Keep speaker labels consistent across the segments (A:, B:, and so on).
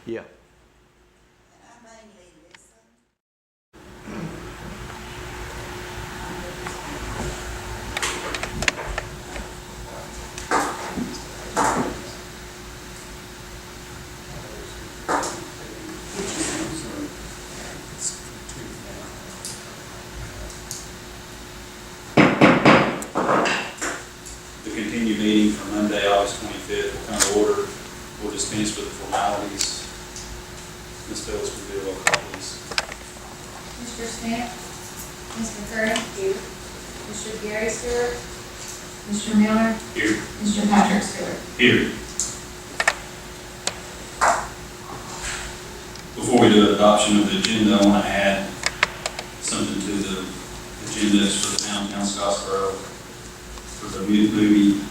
A: Yeah.
B: I mainly listen.
C: The continued meeting for Monday, August 25th will come to order. We'll dispense with the formalities. Ms. Phillips will do a roll call, please.
D: Mr. Smith? Mr. Curry? Here. Mr. Gary Stewart? Mr. Miller?
C: Here.
D: Mr. Patrick Stewart?
C: Here. Before we do adoption of the agenda, I want to add something to the agenda for the downtown Scottsboro for the movie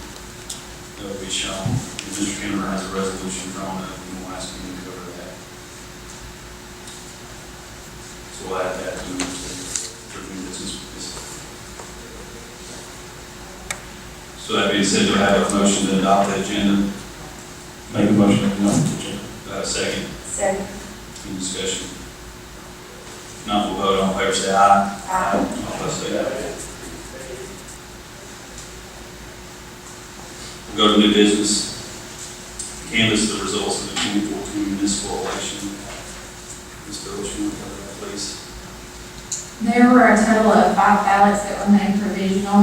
C: that will be shown. And Mr. Kimmer has a resolution drawn up, and we'll ask him to cover that. So we'll add that to the business with this. So that being said, do I have a motion to adopt the agenda? Make a motion to adopt the agenda. Second.
D: Second.
C: Any discussion? If not, we'll vote. All in favor, say aye.
D: Aye.
C: All opposed, say aye. We'll go to new business. Canvass the results of the 2014 municipal election. Ms. Phillips, you want to cover that, please?
D: There were a total of 5 ballots that were made provisional.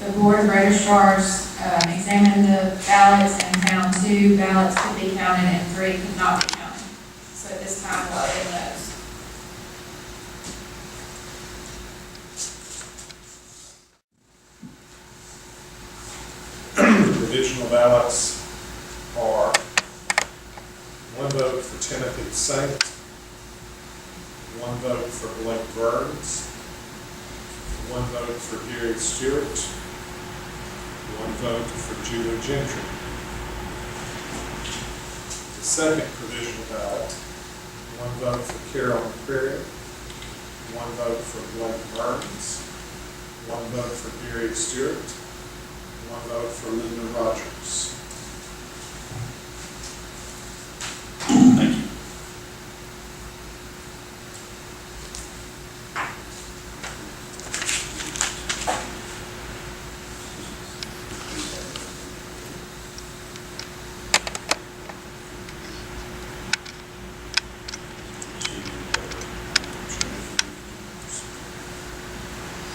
D: The board of registrars examined the ballots and found 2 ballots could be counted and 3 could not be counted. So at this time, we'll open those.
E: Provisional ballots are 1 vote for Timothy Saint, 1 vote for Blake Burns, 1 vote for Gary Stewart, 1 vote for Julie Gentry. The second provisional ballot, 1 vote for Carol McCrary, 1 vote for Blake Burns, 1 vote for Gary Stewart, 1 vote for Linda Rogers.
C: Thank you.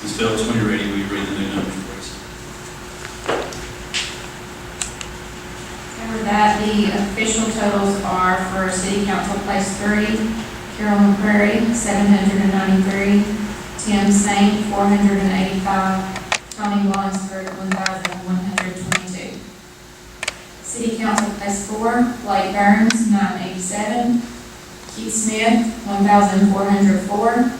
C: Ms. Phillips, when you're ready, will you read the new numbers, please?
D: Cover that, the official totals are for City Council Place 3, Carol McCrary, 793, Tim Saint, 485, Tony Wallansford, 1,122. City Council Place 4, Blake Burns, 987, Keith Smith, 1,404,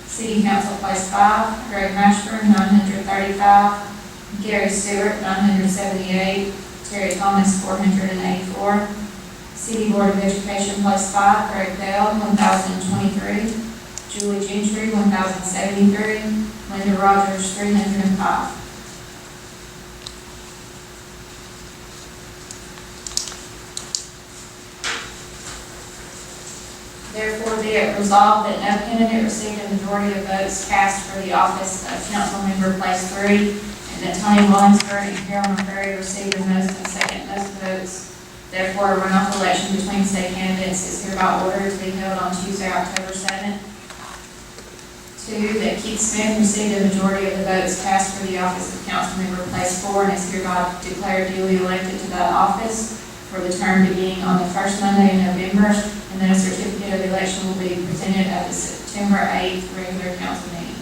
D: City Council Place 5, Greg Mashburn, 935, Gary Stewart, 978, Terry Thomas, 484. City Board of Education Place 5, Greg Bell, 1,023. Julie Gentry, 1,073. Linda Rogers, 305. Therefore, be it resolved that no candidate received a majority of votes cast for the office of council member Place 3, and that Tony Wallansford and Carol McCrary received the most and second most votes. Therefore, a runoff election between said candidates is hereby ordered to be held on Tuesday, October 7th. 2, that Keith Smith received a majority of the votes cast for the office of council member Place 4 and is hereby declared duly elected to that office for the term beginning on the first Monday in November, and then a certificate of election will be presented at the September 8th regular council meeting.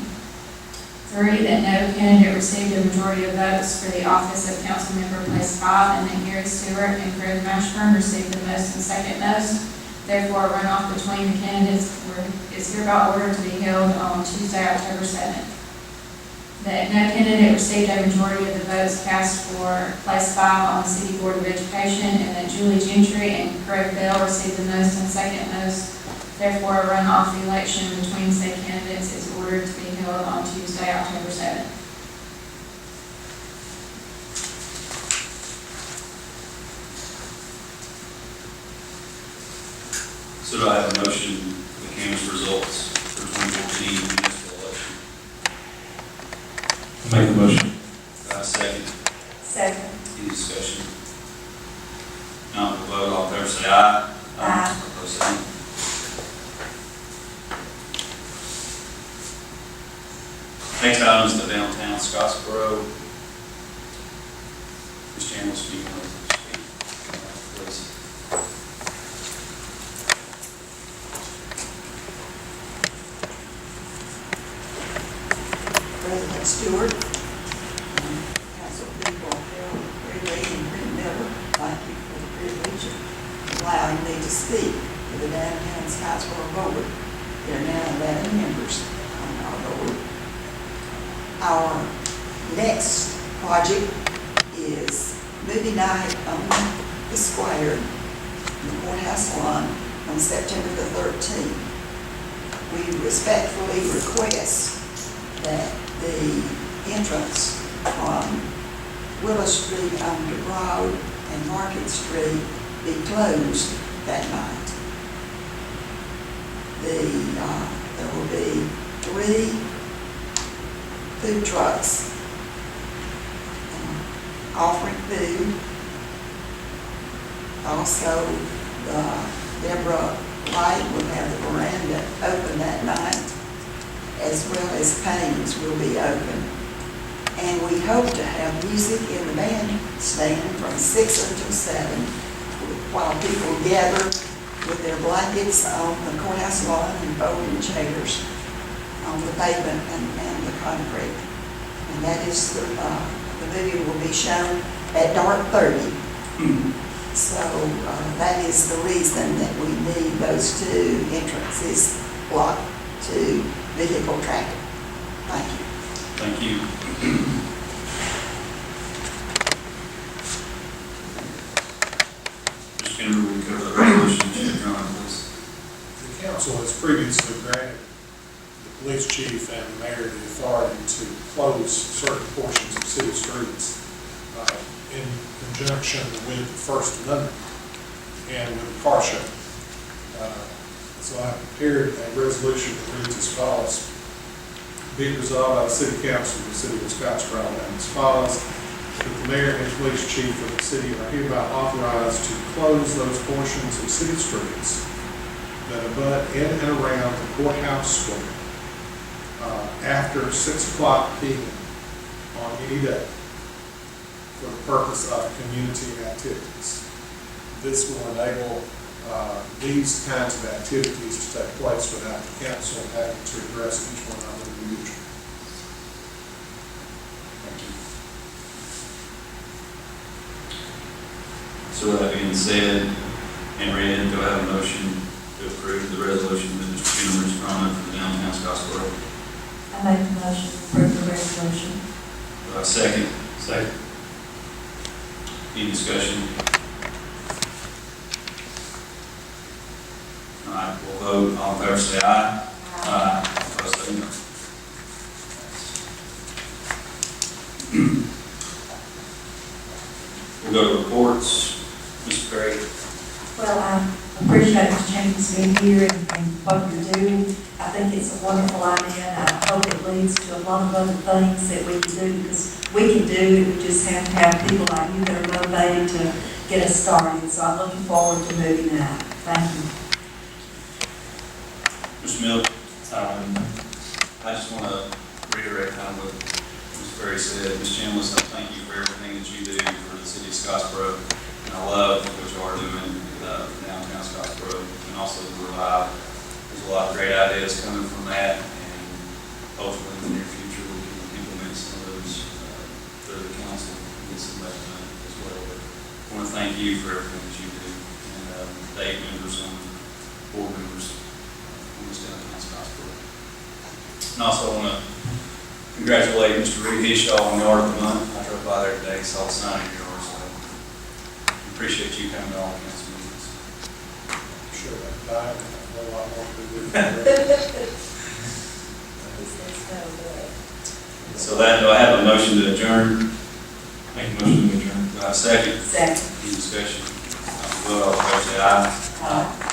D: 3, that no candidate received a majority of votes for the office of council member Place 5, and that Gary Stewart and Greg Mashburn received the most and second most. Therefore, a runoff between the candidates is hereby ordered to be held on Tuesday, October 7th. That no candidate received a majority of the votes cast for Place 5 on the City Board of Education, and that Julie Gentry and Greg Bell received the most and second most. Therefore, a runoff election between said candidates is ordered to be held on Tuesday, October 7th.
C: So do I have a motion for the canvas results for 2014 municipal election?
A: Make the motion.
C: Do I have a second?
D: Second.
C: Any discussion? Not we'll vote, all in favor say aye.
D: Aye.
C: Opposed, say no. Next item is the downtown Scottsboro. Ms. Chandler, do you want to speak? Please.
B: President Stewart, council people, Harold, Ridley, and Brent Miller, thank you for the privilege of allowing me to speak for the downtown Scottsboro board. There are now 11 members on our board. Our next project is movie night on the square in the courthouse lawn on September the 13th. We respectfully request that the entrance from Willow Street on to Broad and Market Street be closed that night. There will be 3 food trucks offering food. Also, Deborah Light will have the veranda open that night, as well as Payne's will be open. And we hope to have music in the bandstand from 6 until 7, while people gather with their blankets on the courthouse lawn and folding chairs on the pavement and the concrete. And that is the movie will be shown at dark 30. So that is the reason that we need those 2 entrances blocked to vehicle traffic. Thank you.
C: Thank you. Mr. Kendall, will you cover the resolution to your drawing, please?
E: The council has previously granted the police chief and the mayor the authority to close certain portions of city streets in conjunction with the First Amendment and with the car show. So I prepared a resolution that reads as follows. Be it resolved by the City Council of the City of Scottsboro as follows, that the mayor and police chief of the city are hereby authorized to close those portions of city streets that abut in and around the courthouse square after 6 o'clock p.m. on any day for the purpose of community activities. This will enable these kinds of activities to take place without the council having to address each one of them individually.
C: Thank you. So with that being said and read, do I have a motion to approve the resolution that Mr. Kendall is drawn up for the downtown Scottsboro?
F: I make the motion to approve the resolution.
C: Do I have a second? Second. Any discussion? All right, we'll vote. All in favor say aye. Aye. Opposed say no. We'll go to reports. Mr. Perry.
F: Well, I appreciate Ms. Jenkins being here and what you're doing. I think it's a wonderful idea, and I hope it leads to a lot of other things that we can do, because we can do it. We just have to have people like you that are motivated to get us started. So I'm looking forward to moving that. Thank you.
C: Mr. Miller. I just want to reiterate kind of what Ms. Perry said. Ms. Chandler, thank you for everything that you do for the city of Scottsboro. And I love what you are doing for downtown Scottsboro and also the Revive. There's a lot of great ideas coming from that, and hopefully in the near future we can implement some of those through the council and get some of that done as well. But I want to thank you for everything that you do, and the 8 members and 4 members on this downtown Scottsboro. And also I want to congratulate Mr. Reed Hishaw on the Art of the Month. I drove by there today, saw the sign of yours, so appreciate you coming to all the council meetings.
E: I'm sure that died and a whole lot more to do.
C: So that, do I have a motion to adjourn? Make a motion to adjourn. Do I have a second?
F: Second.
C: Any discussion? Vote all in favor say aye.
F: Aye.